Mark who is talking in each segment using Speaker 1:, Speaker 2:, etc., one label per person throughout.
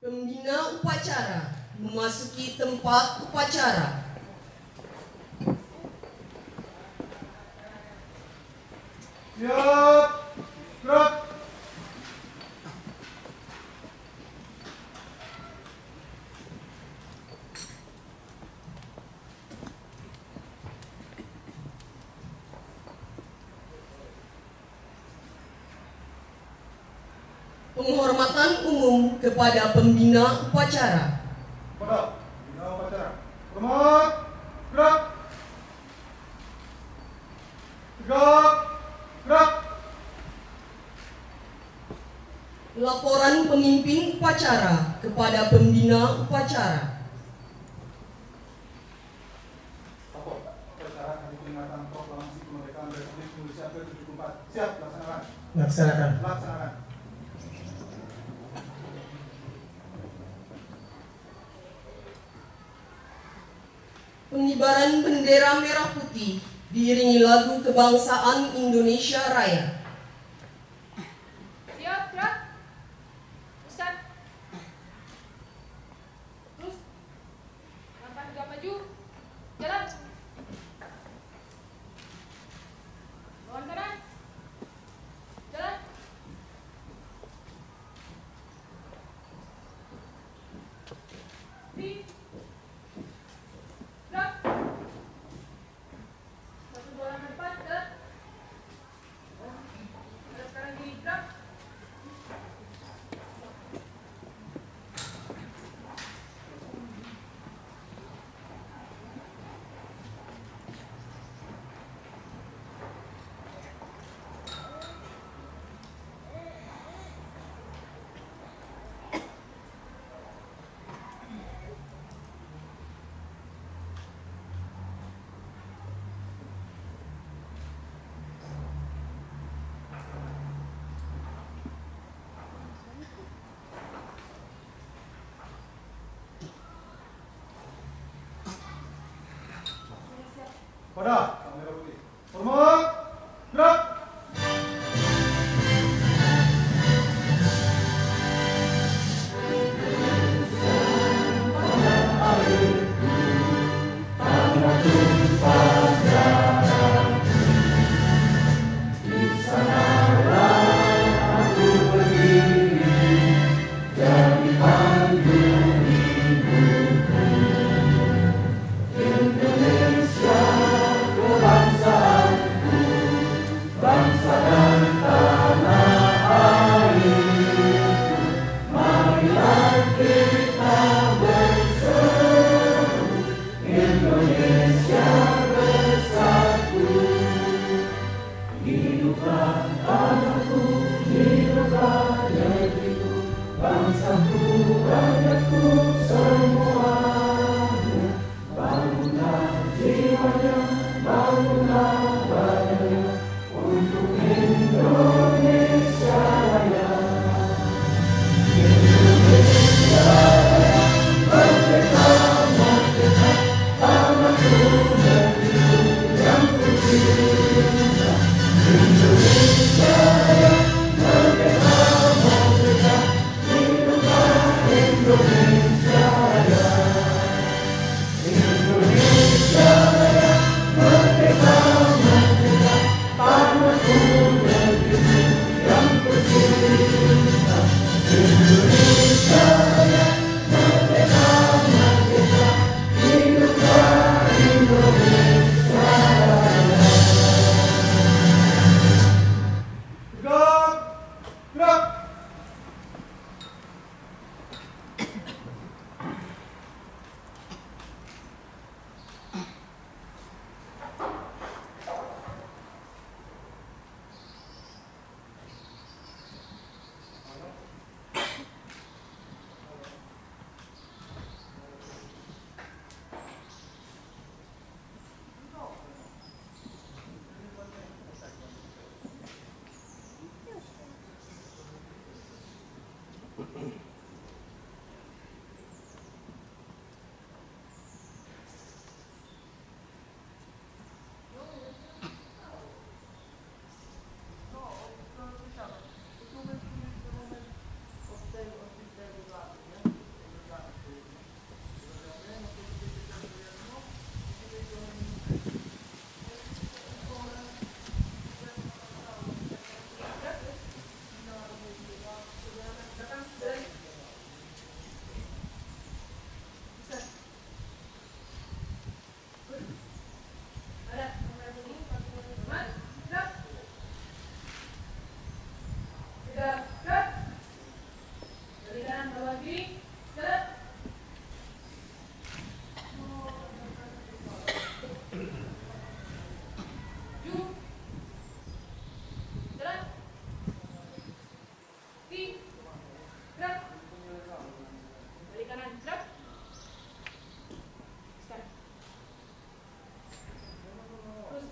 Speaker 1: Pembina upacara memasuki tempat upacara.
Speaker 2: Siap, gerak.
Speaker 1: Penghormatan umum kepada pembina upacara.
Speaker 2: Pada pembina upacara. Hormat, gerak. Tegak, gerak.
Speaker 1: Laporan pemimpin upacara kepada pembina upacara.
Speaker 2: Lapor upacara hari peringatan proklamasi kemerdekaan Republik Indonesia ke-74. Siap, laksanakan.
Speaker 3: Laksanakan.
Speaker 2: Laksanakan.
Speaker 1: Pengibaran bendera merah putih diiringi lagu kebangsaan Indonesia Raya.
Speaker 4: Siap, gerak. Teruskan. Terus. Langkah tegak maju. Jalan. Lawan kanan. Jalan. Di. Gerak. Satu dua langkah depan. Jalan. Hadap kanan kiri. Gerak.
Speaker 2: Pada kamera putih. Hormat, gerak. Tegak, gerak.
Speaker 4: diri. Jalan. Ju. Jalan. Ti. Gerak. Balik kanan. Gerak. Sekarang. Terus.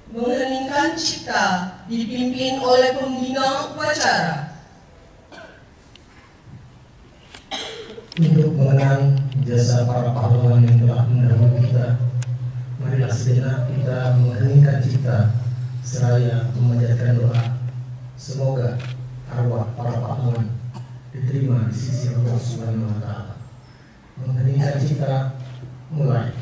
Speaker 1: Mengheningkan cipta dipimpin oleh pembina upacara.
Speaker 3: Untuk mengenang jasa para pahlawan yang telah mendahului kita, marilah sejenak kita mengheningkan cipta seraya memanjatkan doa. Semoga arwah para pahlawan diterima di sisi Allah Subhanahu wa Ta'ala. Mengheningkan cipta, mulai.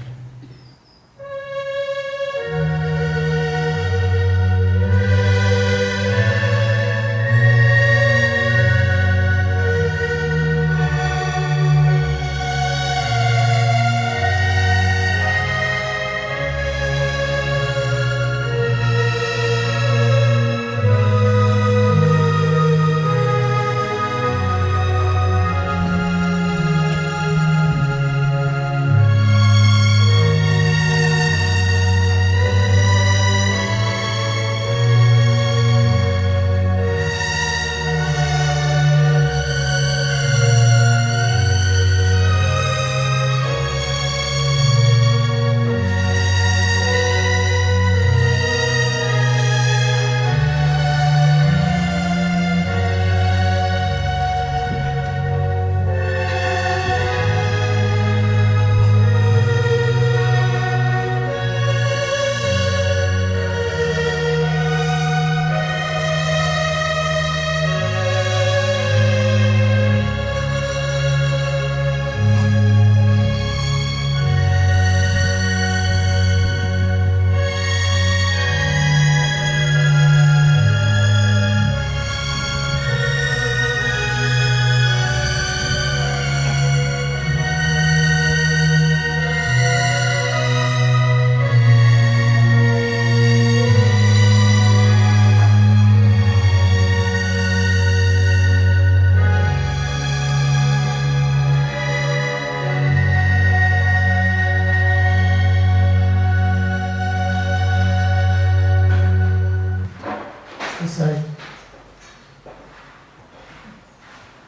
Speaker 3: Selesai.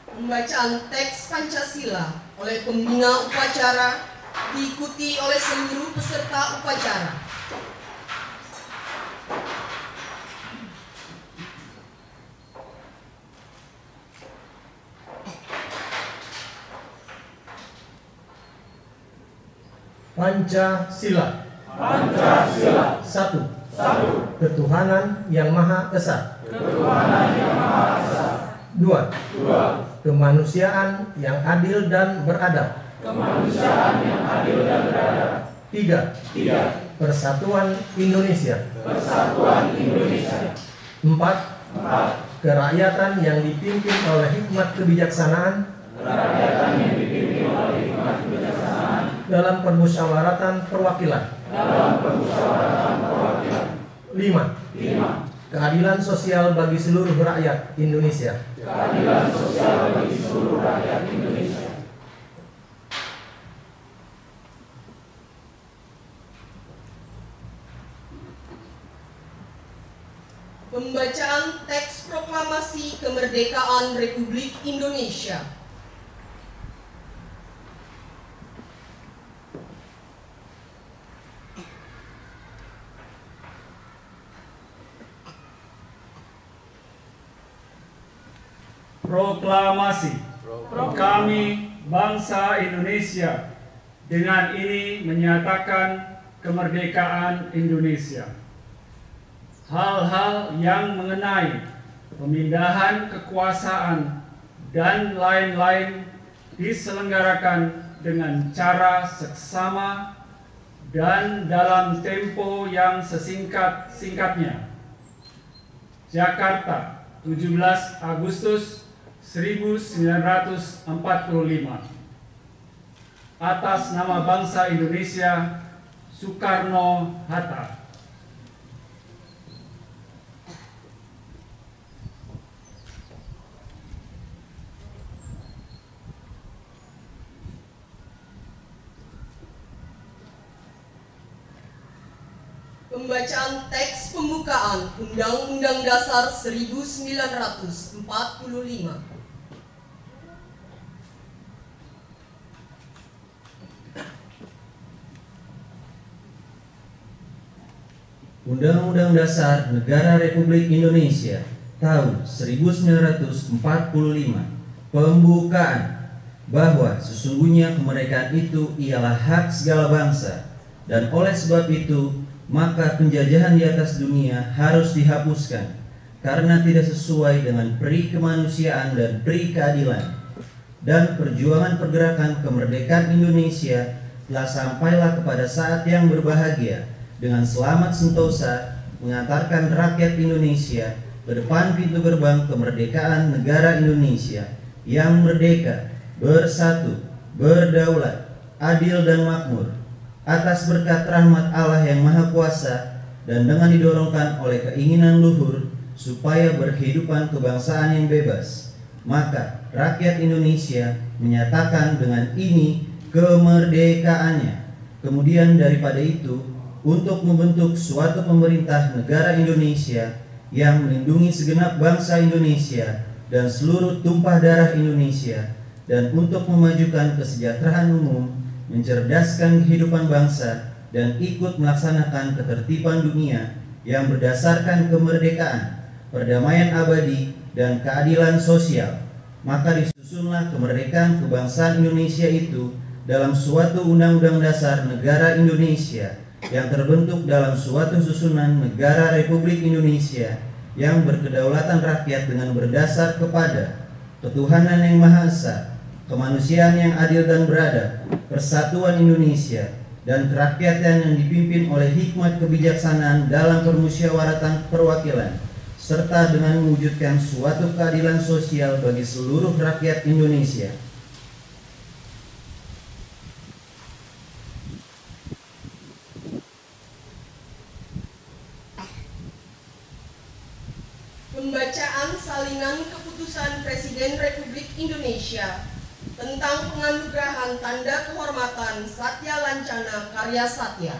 Speaker 1: Pembacaan teks Pancasila oleh pembina upacara diikuti oleh seluruh peserta upacara.
Speaker 3: Pancasila.
Speaker 2: Pancasila.
Speaker 3: 1.
Speaker 2: Satu.
Speaker 3: Ketuhanan yang Maha Esa.
Speaker 2: Ketuhanan yang Maha Esa.
Speaker 3: 2.
Speaker 2: Dua.
Speaker 3: Kemanusiaan yang adil dan beradab.
Speaker 2: Kemanusiaan yang adil dan beradab.
Speaker 3: 3.
Speaker 2: Tiga.
Speaker 3: Persatuan Indonesia.
Speaker 2: Persatuan Indonesia.
Speaker 3: 4.
Speaker 2: Empat.
Speaker 3: Kerakyatan yang dipimpin oleh hikmat kebijaksanaan
Speaker 2: Kerakyatan yang dipimpin oleh hikmat kebijaksanaan
Speaker 3: dalam permusyawaratan perwakilan.
Speaker 2: dalam permusyawaratan perwakilan.
Speaker 3: 5.
Speaker 2: Lima.
Speaker 3: Keadilan sosial bagi seluruh rakyat Indonesia.
Speaker 2: Keadilan sosial bagi seluruh rakyat Indonesia.
Speaker 1: Pembacaan teks proklamasi kemerdekaan Republik Indonesia.
Speaker 5: Proklamasi. Kami, bangsa Indonesia, dengan ini menyatakan kemerdekaan Indonesia. Hal-hal yang mengenai pemindahan kekuasaan dan lain-lain diselenggarakan dengan cara seksama dan dalam tempo yang sesingkat-singkatnya. Jakarta, 17 Agustus 1945. Atas nama bangsa Indonesia, Soekarno-Hatta.
Speaker 1: Pembacaan teks pembukaan Undang-Undang Dasar 1945.
Speaker 6: Undang-Undang Dasar Negara Republik Indonesia tahun 1945. Pembukaan bahwa sesungguhnya kemerdekaan itu ialah hak segala bangsa, dan oleh sebab itu maka penjajahan di atas dunia harus dihapuskan karena tidak sesuai dengan peri kemanusiaan dan peri keadilan. Dan perjuangan pergerakan kemerdekaan Indonesia telah sampailah kepada saat yang berbahagia dengan selamat sentosa mengantarkan rakyat Indonesia ke depan pintu gerbang kemerdekaan negara Indonesia yang merdeka, bersatu, berdaulat, adil dan makmur, atas berkat rahmat Allah yang Maha Kuasa dan dengan didorongkan oleh keinginan luhur supaya berkehidupan kebangsaan yang bebas, maka rakyat Indonesia menyatakan dengan ini kemerdekaannya. Kemudian daripada itu, untuk membentuk suatu pemerintah negara Indonesia yang melindungi segenap bangsa Indonesia dan seluruh tumpah darah Indonesia, dan untuk memajukan kesejahteraan umum, mencerdaskan kehidupan bangsa, dan ikut melaksanakan ketertiban dunia yang berdasarkan kemerdekaan, perdamaian abadi, dan keadilan sosial. Maka disusunlah kemerdekaan kebangsaan Indonesia itu dalam suatu Undang-Undang Dasar Negara Indonesia yang terbentuk dalam suatu susunan Negara Republik Indonesia yang berkedaulatan rakyat dengan berdasar kepada ketuhanan yang Maha Esa, kemanusiaan yang adil dan beradab, persatuan Indonesia, dan kerakyatan yang dipimpin oleh hikmat kebijaksanaan dalam permusyawaratan perwakilan, serta dengan mewujudkan suatu keadilan sosial bagi seluruh rakyat Indonesia.
Speaker 1: Pembacaan salinan keputusan Presiden Republik Indonesia tentang penganugerahan tanda kehormatan Satya Lancana Karya Satya.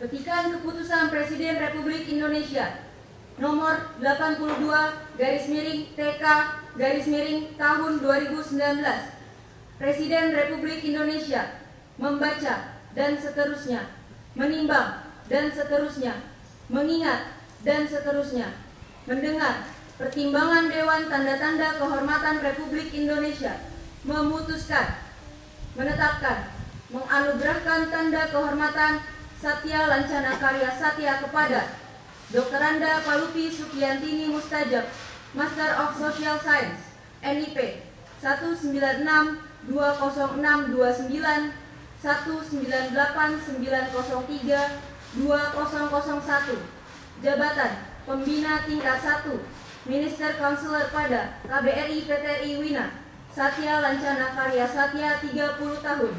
Speaker 7: Petikan Keputusan Presiden Republik Indonesia nomor 82/TK/tahun 2019. Presiden Republik Indonesia membaca dan seterusnya, menimbang dan seterusnya, mengingat dan seterusnya, mendengar pertimbangan Dewan Tanda-Tanda Kehormatan Republik Indonesia, memutuskan, menetapkan, menganugerahkan tanda kehormatan Satya Lancana Karya Satya kepada Dr. Anda Palupi Sukiantini Mustajab, Master of Social Science, NIP 196-20629, 198-903-2001, jabatan Pembina Tingkat 1, Minister Counselor pada KBRI PTRI Wina, Satya Lancana Karya Satya 30 tahun.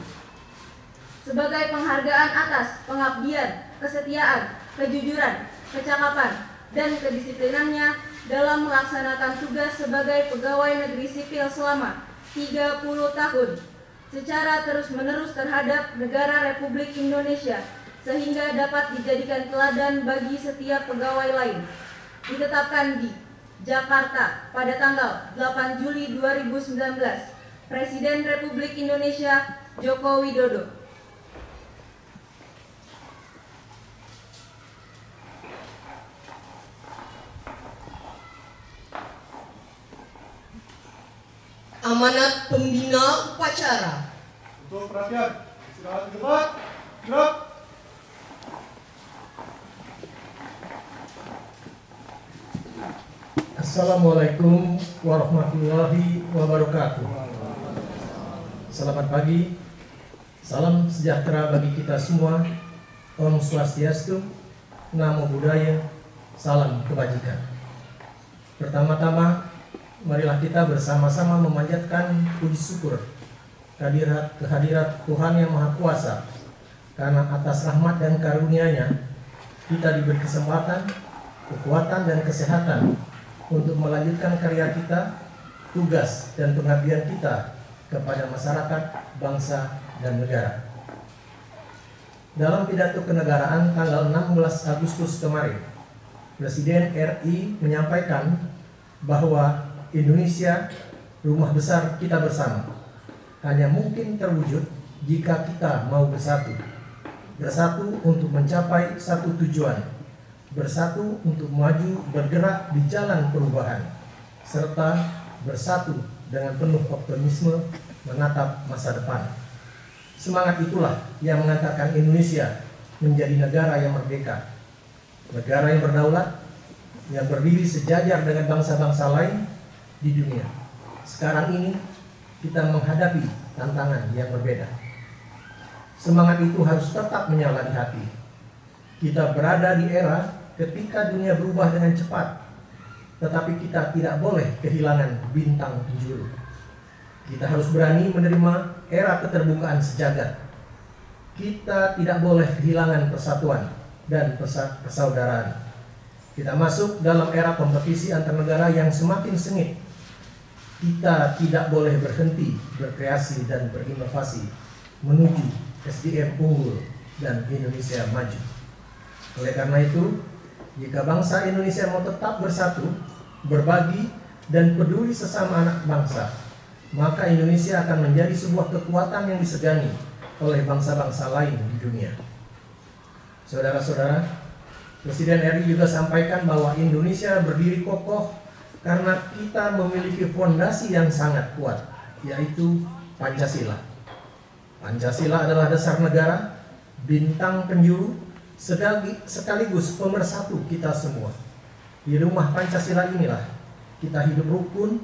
Speaker 7: Sebagai penghargaan atas pengabdian, kesetiaan, kejujuran, kecakapan, dan kedisiplinannya dalam melaksanakan tugas sebagai pegawai negeri sipil selama 30 tahun secara terus-menerus terhadap negara Republik Indonesia sehingga dapat dijadikan teladan bagi setiap pegawai lain. Ditetapkan di Jakarta pada tanggal 8 Juli 2019. Presiden Republik Indonesia Joko Widodo.
Speaker 1: Amanat Pembina Upacara.
Speaker 2: Untuk perhatian, istirahat di tempat, gerak.
Speaker 3: Assalamualaikum warahmatullahi wabarakatuh. Selamat pagi, salam sejahtera bagi kita semua. Om Swastiastu, Namo Buddhaya, salam kebajikan. Pertama-tama, marilah kita bersama-sama memanjatkan puji syukur kehadirat Tuhan Yang Maha Kuasa, karena atas rahmat dan karunia-Nya kita diberi kesempatan, kekuatan dan kesehatan untuk melanjutkan karya kita tugas dan pengabdian kita kepada masyarakat, bangsa, dan negara. Dalam pidato kenegaraan tanggal 16 Agustus kemarin, Presiden RI menyampaikan bahwa Indonesia, rumah besar kita bersama, hanya mungkin terwujud jika kita mau bersatu. Bersatu untuk mencapai satu tujuan, bersatu untuk maju bergerak di jalan perubahan, serta bersatu dengan penuh optimisme menatap masa depan. Semangat itulah yang mengantarkan Indonesia menjadi negara yang merdeka, negara yang berdaulat, yang berdiri sejajar dengan bangsa-bangsa lain di dunia. Sekarang ini kita menghadapi tantangan yang berbeda. Semangat itu harus tetap menyala di hati. Kita berada di era ketika dunia berubah dengan cepat, tetapi kita tidak boleh kehilangan bintang penjuru. Kita harus berani menerima era keterbukaan sejagat. Kita tidak boleh kehilangan persatuan dan persaudaraan. Kita masuk dalam era kompetisi antar negara yang semakin sengit. Kita tidak boleh berhenti berkreasi dan berinovasi menuju SDM unggul dan Indonesia maju. Oleh karena itu, jika bangsa Indonesia mau tetap bersatu, berbagi, dan peduli sesama anak bangsa, maka Indonesia akan menjadi sebuah kekuatan yang disegani oleh bangsa-bangsa lain di dunia. Saudara-saudara, Presiden RI juga sampaikan bahwa Indonesia berdiri kokoh karena kita memiliki fondasi yang sangat kuat, yaitu Pancasila. Pancasila adalah dasar negara, bintang penjuru, sekaligus pemersatu kita semua. Di rumah Pancasila inilah kita hidup rukun,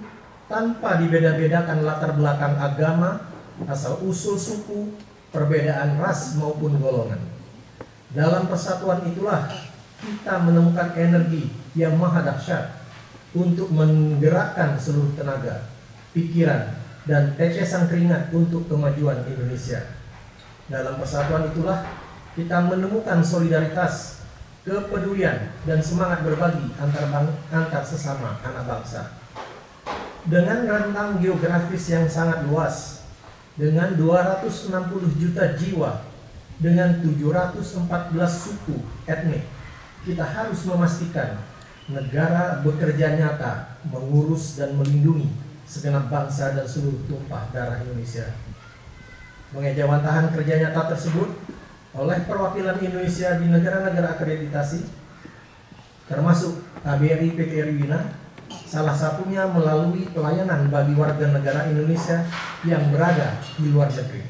Speaker 3: tanpa dibeda-bedakan latar belakang agama, asal-usul suku, perbedaan ras maupun golongan. Dalam persatuan itulah kita menemukan energi yang maha dahsyat untuk menggerakkan seluruh tenaga, pikiran, dan tetesan keringat untuk kemajuan Indonesia. Dalam persatuan itulah kita menemukan solidaritas, kepedulian, dan semangat berbagi antar sesama anak bangsa. Dengan rentang geografis yang sangat luas, dengan 260 juta jiwa, dengan 714 suku etnik, kita harus memastikan negara bekerja nyata mengurus dan melindungi segenap bangsa dan seluruh tumpah darah Indonesia. Mengejawantahan kerja nyata tersebut oleh perwakilan Indonesia di negara-negara akreditasi, termasuk KBRI PTRI Wina, salah satunya melalui pelayanan bagi warga negara Indonesia yang berada di luar negeri.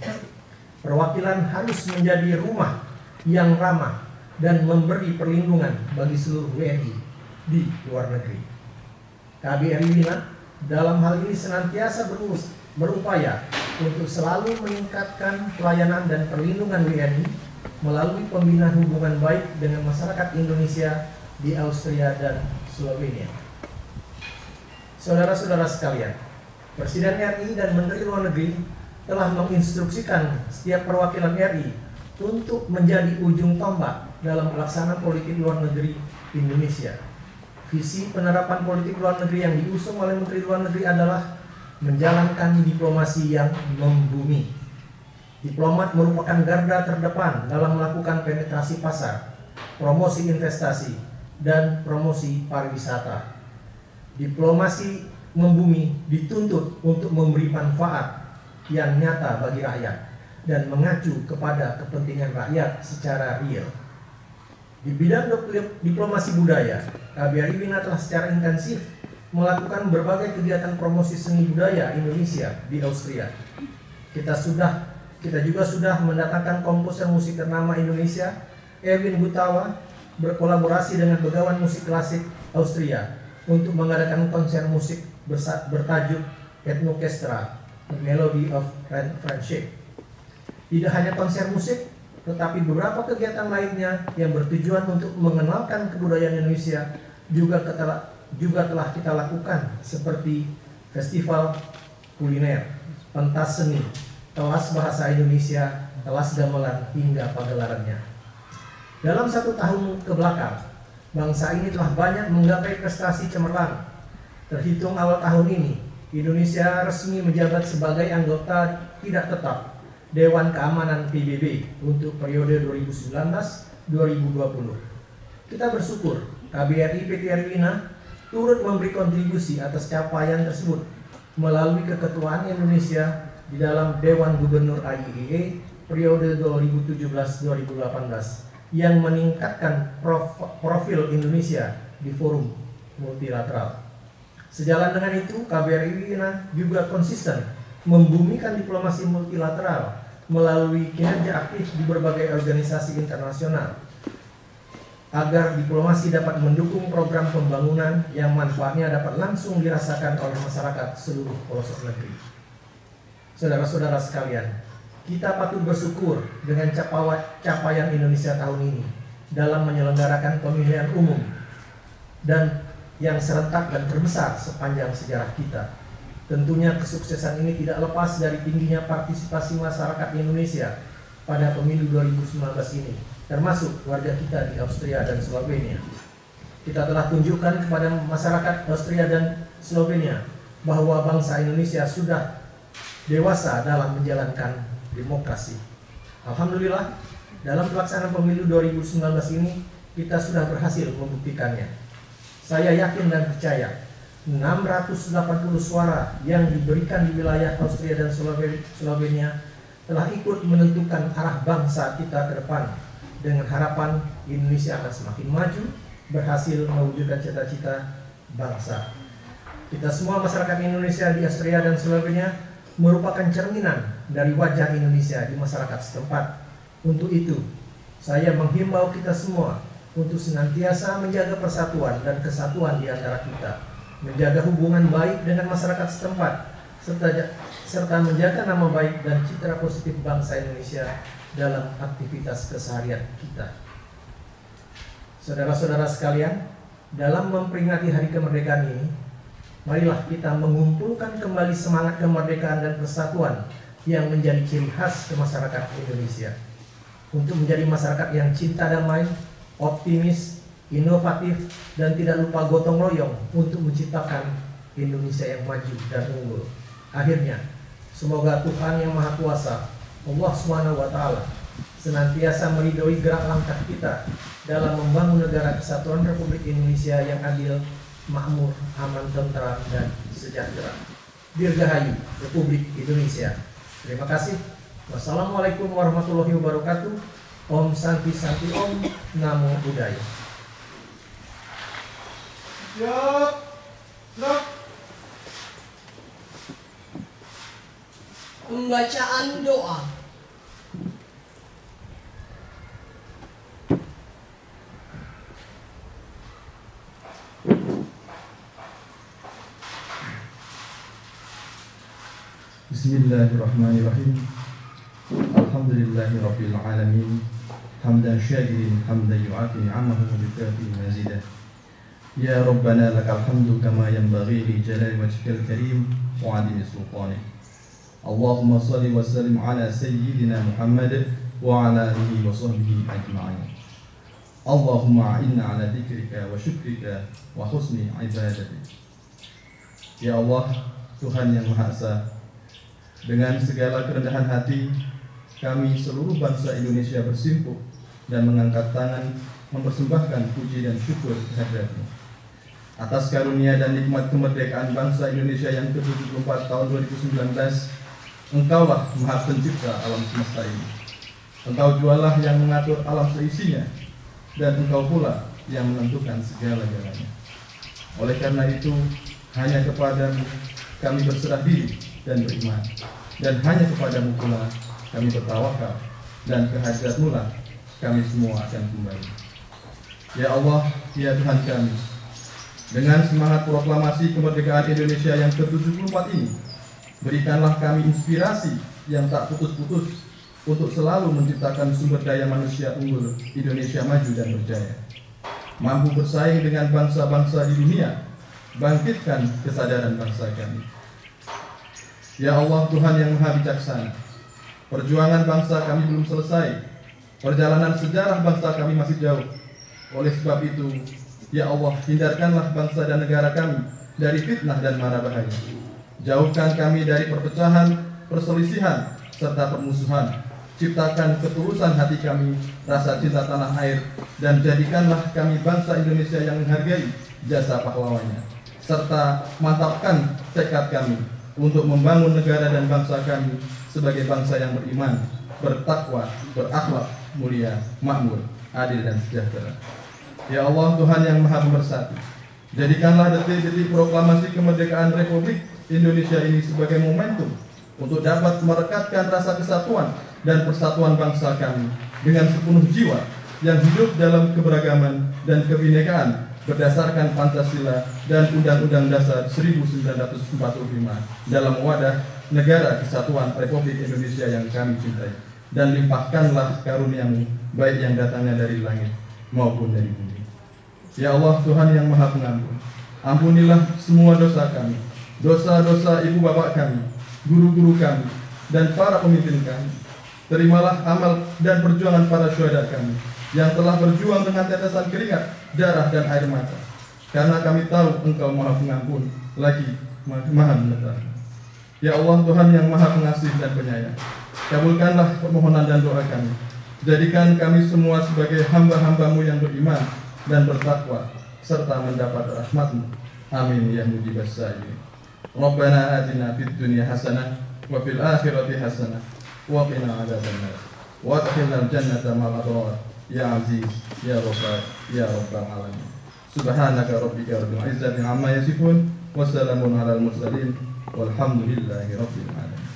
Speaker 3: Perwakilan harus menjadi rumah yang ramah dan memberi perlindungan bagi seluruh WNI di luar negeri. KBRI Wina dalam hal ini senantiasa berupaya untuk selalu meningkatkan pelayanan dan perlindungan WNI melalui pembinaan hubungan baik dengan masyarakat Indonesia di Austria dan Slovenia. Saudara-saudara sekalian, Presiden RI dan Menteri Luar Negeri telah menginstruksikan setiap perwakilan RI untuk menjadi ujung tombak dalam pelaksanaan politik luar negeri Indonesia. Visi penerapan politik luar negeri yang diusung oleh Menteri Luar Negeri adalah menjalankan diplomasi yang membumi. Diplomat merupakan garda terdepan dalam melakukan penetrasi pasar, promosi investasi, dan promosi pariwisata. Diplomasi membumi dituntut untuk memberi manfaat yang nyata bagi rakyat dan mengacu kepada kepentingan rakyat secara real. Di bidang diplomasi budaya, KBRI Wina telah secara intensif melakukan berbagai kegiatan promosi seni budaya Indonesia di Austria. Kita juga sudah mendatangkan komposer musik ternama Indonesia, Erwin Gutawa, berkolaborasi dengan Begawan Musik Klasik Austria untuk mengadakan konser musik bertajuk Ethnokestra, The Melody of Friendship. Tidak hanya konser musik, tetapi beberapa kegiatan lainnya yang bertujuan untuk mengenalkan kebudayaan Indonesia juga telah kita lakukan, seperti festival kuliner, pentas seni, kelas bahasa Indonesia, kelas gamelan, hingga pagelarannya. Dalam 1 tahun kebelakang, bangsa ini telah banyak menggapai prestasi cemerlang. Terhitung awal tahun ini, Indonesia resmi menjabat sebagai anggota tidak tetap Dewan Keamanan PBB untuk periode 2019-2020. Kita bersyukur KBRI PTRI Wina turut memberi kontribusi atas capaian tersebut melalui keketuaan Indonesia di dalam Dewan Gubernur IAEA periode 2017-2018 yang meningkatkan profil Indonesia di forum multilateral. Sejalan dengan itu, KBRI Wina juga konsisten membumikan diplomasi multilateral melalui kinerja aktif di berbagai organisasi internasional agar diplomasi dapat mendukung program pembangunan yang manfaatnya dapat langsung dirasakan oleh masyarakat seluruh pelosok negeri. Saudara-saudara sekalian, kita patut bersyukur dengan capaian Indonesia tahun ini dalam menyelenggarakan pemilihan umum dan yang serentak dan terbesar sepanjang sejarah kita. Tentunya kesuksesan ini tidak lepas dari tingginya partisipasi masyarakat Indonesia pada pemilu 2019 ini, termasuk warga kita di Austria dan Slovenia. Kita telah tunjukkan kepada masyarakat Austria dan Slovenia bahwa bangsa Indonesia sudah dewasa dalam menjalankan demokrasi. Alhamdulillah, dalam pelaksanaan pemilu 2019 ini kita sudah berhasil membuktikannya. Saya yakin dan percaya 680 suara yang diberikan di wilayah Austria dan Slovenia telah ikut menentukan arah bangsa kita ke depan dengan harapan Indonesia akan semakin maju, berhasil mewujudkan cita-cita bangsa. Kita semua masyarakat Indonesia di Austria dan Slovenia merupakan cerminan dari wajah Indonesia di masyarakat setempat. Untuk itu, saya menghimbau kita semua untuk senantiasa menjaga persatuan dan kesatuan di antara kita, menjaga hubungan baik dengan masyarakat setempat, serta menjaga nama baik dan citra positif bangsa Indonesia dalam aktivitas keseharian kita. Saudara-saudara sekalian, dalam memperingati Hari Kemerdekaan ini, marilah kita mengumpulkan kembali semangat kemerdekaan dan persatuan yang menjadi ciri khas masyarakat Indonesia, untuk menjadi masyarakat yang cinta damai, optimis, inovatif, dan tidak lupa gotong royong untuk menciptakan Indonesia yang maju dan unggul. Akhirnya, semoga Tuhan Yang Maha Kuasa, Allah SWT, senantiasa meridhoi gerak langkah kita dalam membangun negara kesatuan Republik Indonesia yang adil, makmur, aman, tentram, dan sejahtera. Dirgahayu Republik Indonesia. Terima kasih. Wassalamualaikum warahmatullahi wabarakatuh. Om Santi Santi Om. Namo Buddhaya.
Speaker 2: Siap. Siap.
Speaker 1: Pembacaan doa.
Speaker 8: Bismillahirrahmanirrahim. Alhamdulillahirabbil alamin. Hamdan syakirin hamdan yu'ati ni'amahu wa yukafi mazidah. Ya Rabbana lakal hamdu kama yanbaghi li jalali wajhikal karim wa 'azimi sultanik. Allahumma shalli wa sallim ala sayyidina Muhammad wa ala alihi wa sahbihi ajma'in. Allahumma a'inna ala dzikrika wa syukrika wa husni ibadatik. Ya Allah, Tuhan yang Maha Esa, dengan segala kerendahan hati, kami seluruh bangsa Indonesia bersimpuh dan mengangkat tangan mempersembahkan puji dan syukur kehadirat-Mu atas karunia dan nikmat kemerdekaan bangsa Indonesia yang ke-74 tahun 2019. Engkaulah Maha Pencipta alam semesta ini. Engkau jualah yang mengatur alam seisinya, dan Engkau pula yang menentukan segala-galanya. Oleh karena itu, hanya kepadamu kami berserah diri dan beriman, dan hanya kepadamu pula kami bertawakal, dan kehadirat-Mu lah kami semua akan kembali. Ya Allah, ya Tuhan kami, dengan semangat proklamasi kemerdekaan Indonesia yang ke-74 ini, berikanlah kami inspirasi yang tak putus-putus untuk selalu menciptakan sumber daya manusia unggul Indonesia maju dan berjaya, mampu bersaing dengan bangsa-bangsa di dunia. Bangkitkan kesadaran bangsa kami. Ya Allah, Tuhan yang Maha Bijaksana, perjuangan bangsa kami belum selesai, perjalanan sejarah bangsa kami masih jauh. Oleh sebab itu, ya Allah, hindarkanlah bangsa dan negara kami dari fitnah dan mara bahaya. Jauhkan kami dari perpecahan, perselisihan, serta permusuhan. Ciptakan ketulusan hati kami, rasa cinta tanah air, dan jadikanlah kami bangsa Indonesia yang menghargai jasa pahlawannya, serta mantapkan tekad kami untuk membangun negara dan bangsa kami sebagai bangsa yang beriman, bertakwa, berakhlak mulia, makmur, adil, dan sejahtera. Ya Allah, Tuhan yang Maha Pemersatu, jadikanlah detik-detik proklamasi kemerdekaan Republik Indonesia ini sebagai momentum untuk dapat merekatkan rasa kesatuan dan persatuan bangsa kami dengan sepenuh jiwa yang hidup dalam keberagaman dan kebinekaan berdasarkan Pancasila dan Undang-Undang Dasar 1945 dalam wadah negara kesatuan Republik Indonesia yang kami cintai, dan limpahkanlah karunia-Mu baik yang datangnya dari langit maupun dari bumi. Ya Allah, Tuhan yang Maha Pengampun, ampunilah semua dosa kami, dosa-dosa ibu bapak kami, guru-guru kami, dan para pemimpin kami. Terimalah amal dan perjuangan para syuhada kami yang telah berjuang dengan tetesan keringat, darah, dan air mata. Karena kami tahu Engkau Maha Pengampun, lagi Maha Mengetahui. Ya Allah, Tuhan yang Maha Pengasih dan Penyayang, kabulkanlah permohonan dan doa kami. Jadikan kami semua sebagai hamba-hamba-Mu yang beriman dan bertakwa, serta mendapat rahmat-Mu. Amin ya mujibas sa'ilin. Rabbana atina fid dunya hasanah wa fil akhirati hasanah wa qina adzabannar. Wa adkhilnal jannata ma'al abrar. Ya Aziz, ya Rabbal, ya Rabbal alamin. Subhanaka rabbika rabbil izzati amma yasifun, wa salamun alal mursalin, walhamdulillahi rabbil alamin.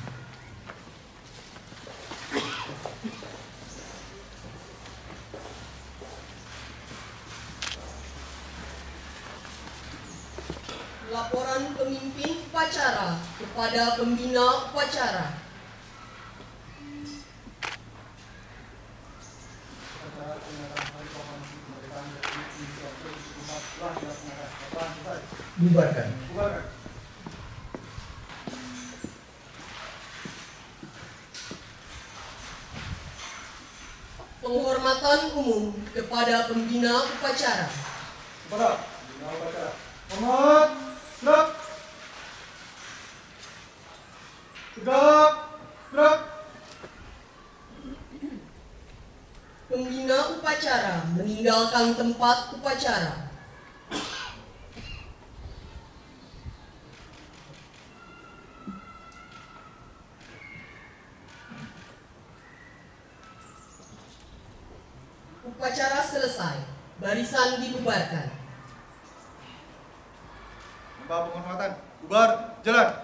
Speaker 1: Laporan pemimpin upacara kepada pembina upacara.
Speaker 2: Acara peringatan Hari Proklamasi Kemerdekaan Republik Indonesia ke-74 telah dilaksanakan. Laporan selesai.
Speaker 3: Bubarkan.
Speaker 2: Bubarkan.
Speaker 1: Penghormatan umum kepada pembina upacara.
Speaker 2: Kepada pembina upacara. Hormat. Gerak. Tegak. Gerak.
Speaker 1: Pembina upacara meninggalkan tempat upacara. Upacara selesai, barisan dibubarkan.
Speaker 2: Tanpa penghormatan, bubar, jalan.